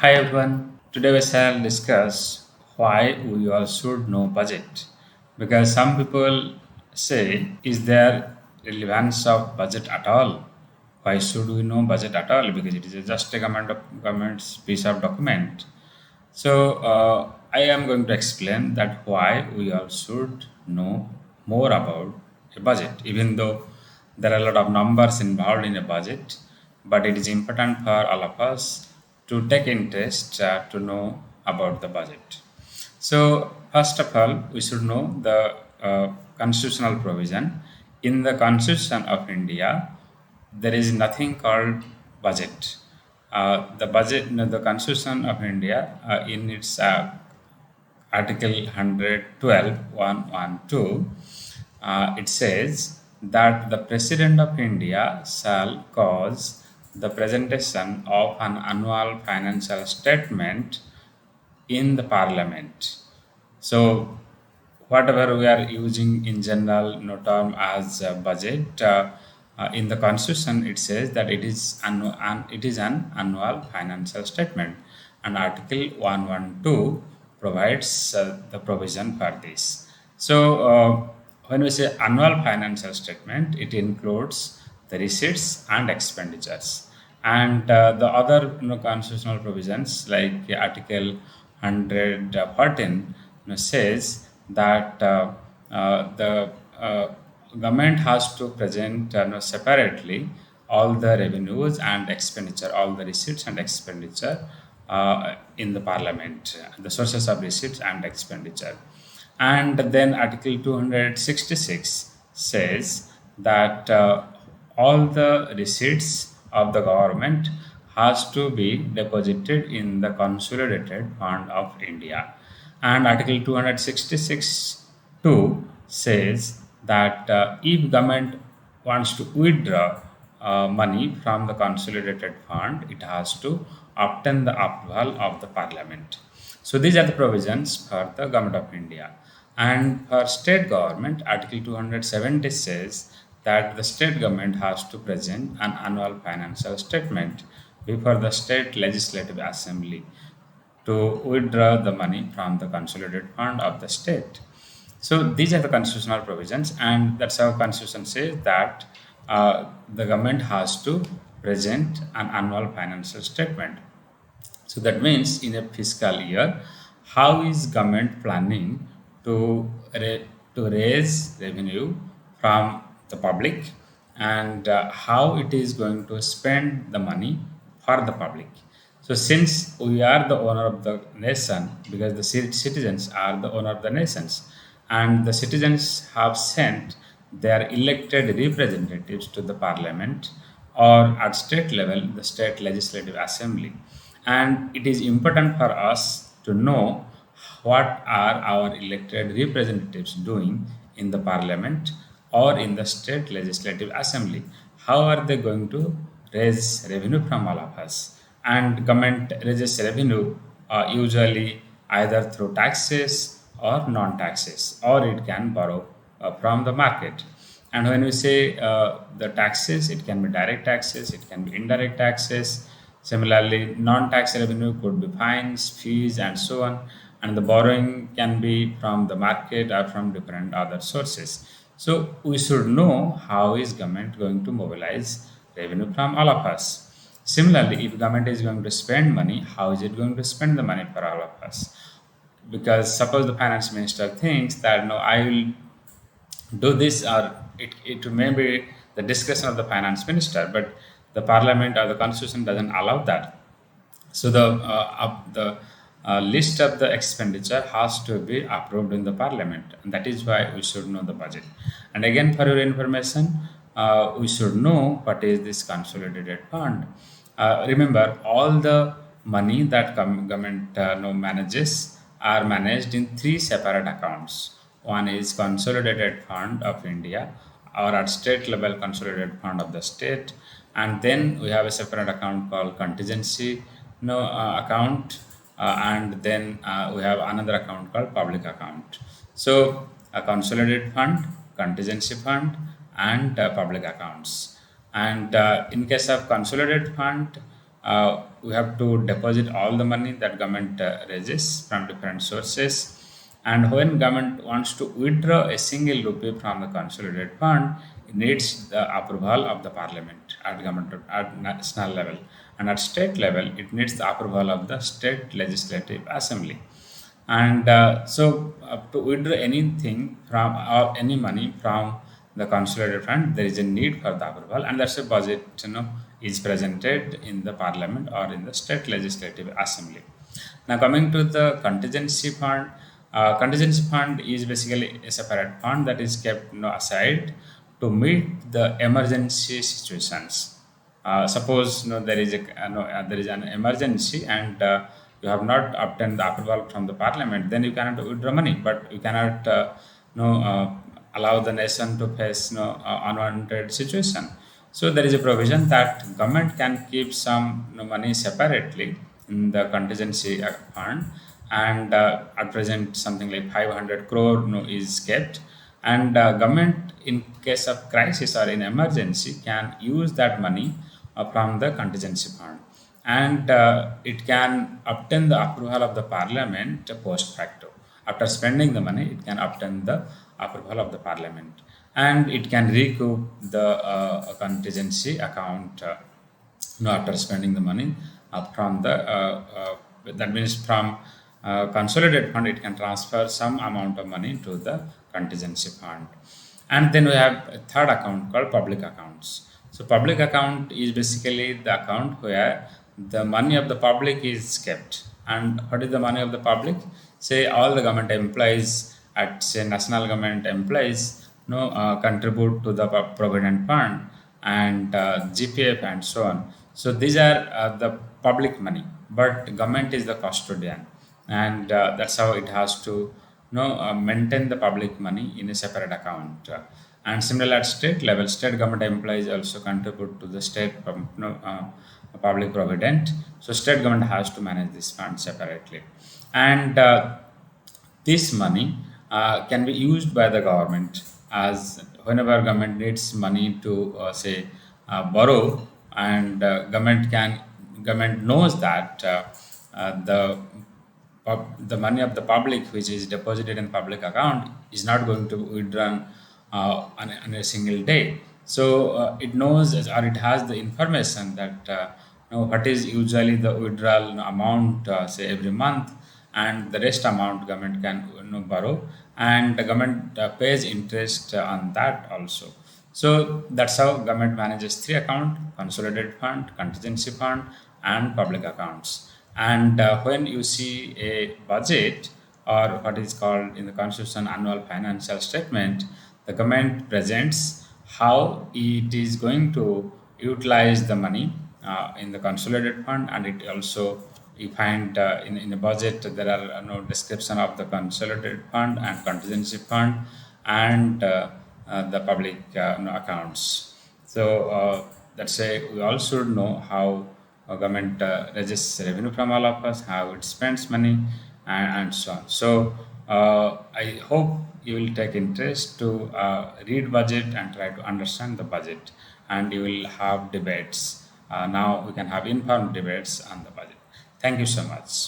Hi everyone. Today we shall discuss why we all should know budget. Because some people say, is there relevance of budget at all? Why should we know budget at all? Because it is just a government's piece of document. So I am going to explain that why we all should know more about a budget, even though there are a lot of numbers involved in a budget, but it is important for all of us to take interest to know about the budget. So first of all, we should know the constitutional provision. In the Constitution of India, there is nothing called budget. The budget, no, the Constitution of India, in its Article 112, it says that the President of India shall cause the presentation of an annual financial statement in the Parliament. So whatever we are using in general no term as budget, in the constitution it says that it is an annual financial statement, and article 112 provides the provision for this. So when we say annual financial statement, it includes the receipts and expenditures, and the other constitutional provisions like article 114 says that the government has to present separately all the revenues and expenditure, all the receipts and expenditure in the parliament, the sources of receipts and expenditure. And then Article 266 says that all the receipts of the government has to be deposited in the consolidated fund of India. And Article 266 2 says that if government wants to withdraw money from the consolidated fund, it has to obtain the approval of the parliament. So these are the provisions for the government of India. And for state government, Article 270 says that the state government has to present an annual financial statement before the state legislative assembly to withdraw the money from the consolidated fund of the state. So these are the constitutional provisions, and that's how Constitution says that the government has to present an annual financial statement. So that means in a fiscal year, how is government planning to to raise revenue from the public, and how it is going to spend the money for the public. So since we are the owner of the nation, because the citizens are the owner of the nations, and the citizens have sent their elected representatives to the parliament, or at state level the state legislative assembly, and it is important for us to know what are our elected representatives doing in the parliament or in the state legislative assembly. How are they going to raise revenue from all of us? And government raises revenue usually either through taxes or non-taxes, or it can borrow from the market. And when we say the taxes, it can be direct taxes, it can be indirect taxes. Similarly, non-tax revenue could be fines, fees, and so on. And the borrowing can be from the market or from different other sources. So we should know how is government going to mobilize revenue from all of us. Similarly, if government is going to spend money, how is it going to spend the money for all of us? Because suppose the finance minister thinks that no, I will do this, or it may be the discretion of the finance minister, but the parliament or the constitution doesn't allow that. So the list of the expenditure has to be approved in the parliament, and that is why we should know the budget. And again, for your information, we should know what is this consolidated fund. Remember, all the money that government manages are managed in three separate accounts. One is consolidated fund of India, or at state level consolidated fund of the state, and then we have a separate account called contingency account, and then we have another account called public account. So a consolidated fund, contingency fund, and public accounts. And in case of consolidated fund, we have to deposit all the money that government raises from different sources. And when government wants to withdraw a single rupee from the consolidated fund, it needs the approval of the parliament at government at national level, and at state level, it needs the approval of the state legislative assembly. And to withdraw anything from or any money from the consolidated fund, there is a need for the approval, and that's a budget, is presented in the parliament or in the state legislative assembly. Now, coming to the contingency fund is basically a separate fund that is kept, aside to meet the emergency situations. Suppose, there is an emergency, and you have not obtained the approval from the parliament, then you cannot withdraw money, but you cannot allow the nation to face unwanted situation. So there is a provision that government can keep some money separately in the contingency fund, and at present something like 500 crore is kept, and government in case of crisis or in emergency can use that money from the contingency fund, and it can obtain the approval of the parliament post facto. After spending the money, it can obtain the approval of the parliament, and it can recoup the contingency account, after spending the money from the that means from consolidated fund, it can transfer some amount of money to the contingency fund. And then we have a third account called public accounts. So public account is basically the account where the money of the public is kept. And what is the money of the public? Say all the government employees at, say, national government employees, contribute to the provident fund, and GPF and so on. So these are the public money, but government is the custodian, and that's how it has to maintain the public money in a separate account. And similarly, at state level, state government employees also contribute to the state public provident. So state government has to manage this fund separately, and this money can be used by the government, as whenever government needs money to say borrow, and government knows that the money of the public which is deposited in public account is not going to be withdrawn on a single day. So it knows or it has the information that what is usually the withdrawal amount, say every month, and the rest amount government can borrow, and the government pays interest on that also. So that's how government manages three account: consolidated fund, contingency fund, and public accounts. And when you see a budget, or what is called in the constitution annual financial statement, the government presents how it is going to utilize the money in the consolidated fund, and it also, you find in the budget there are no description of the consolidated fund and contingency fund, and the public accounts. So that's a, we all should know how government raises revenue from all of us, how it spends money, and so on. So I hope you will take interest to read budget and try to understand the budget, and you will have debates. Now we can have informed debates on the budget. Thank you so much.